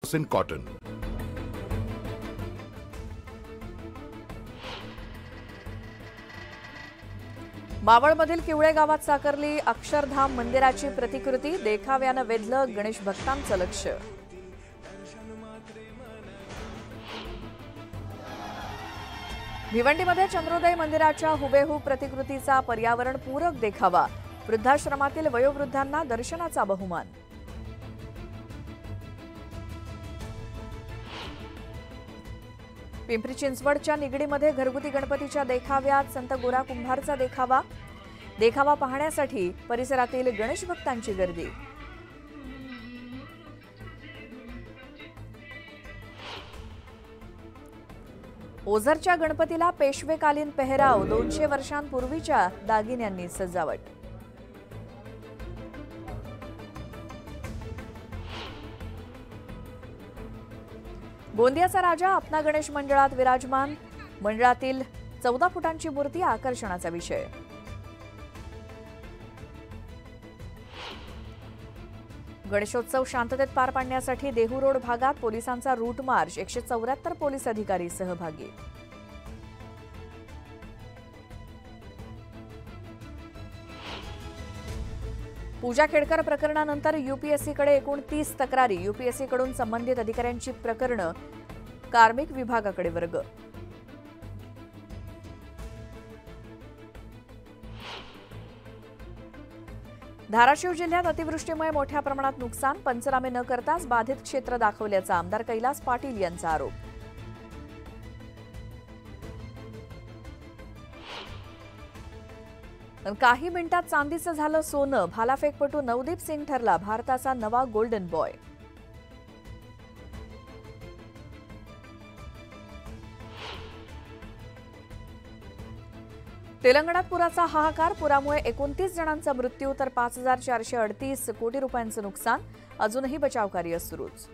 100% cotton. मावळमधील Kivale गावात साकारली अक्षरधाम मंदिराची प्रतिकृती, देखाव्यानं वेधलं गणेश भक्तांचं लक्ष। भिवंडीमध्ये चंद्रोदय मंदिराच्या हुबेहूब प्रतिकृतीचा पर्यावरणपूरक देखावा, वृद्धाश्रमातील वयोवृद्धांना दर्शनाचा बहुमान। पिंपरी चिंचवडच्या निगडीमध्ये घरगुती गणपतीच्या देखाव्यात संत गोरा कुंभारचा देखावा पाहण्यासाठी परिसरातील गणेश भक्तांची गर्दी। ओझरच्या गणपतीला पेशवेकालीन पेहराव, 200 वर्षांपूर्वीच्या दागिन्यांनी सजावट। गोंदियाचा राजा अपना गणेश मंडळात विराजमान, मंडळातील 14 फुटांची मूर्ती आकर्षणाचा विषय। गणेशोत्सव शांततेत पार पाडण्यासाठी देहू रोड भागात पोलिसांचा रूट मार्च, 174 पोलीस अधिकारी सहभागी। पूजा खेडकर प्रकरणानंतर यूपीएससीकडे एकूण 30 तक्रारी, यूपीएससीकडून संबंधित अधिकाऱ्यांची प्रकरणं कार्मिक विभागाकडे वर्ग। धाराशिव जिल्ह्यात अतिवृष्टीमुळे मोठ्या प्रमाणात नुकसान, पंचनामे न करताच बाधित क्षेत्र दाखवल्याचा आमदार कैलास पाटील यांचा आरोप। काही मिनिटात चांदीचं झालं सोनं, भालाफेकपटू नवदीप सिंग ठरला भारताचा नवा गोल्डन बॉय। तेलंगणात पुराचा हाहाकार, पुरामुळे 29 जणांचा मृत्यू तर 5,438 कोटी रुपयांचं नुकसान, अजूनही बचावकार्य सुरूच।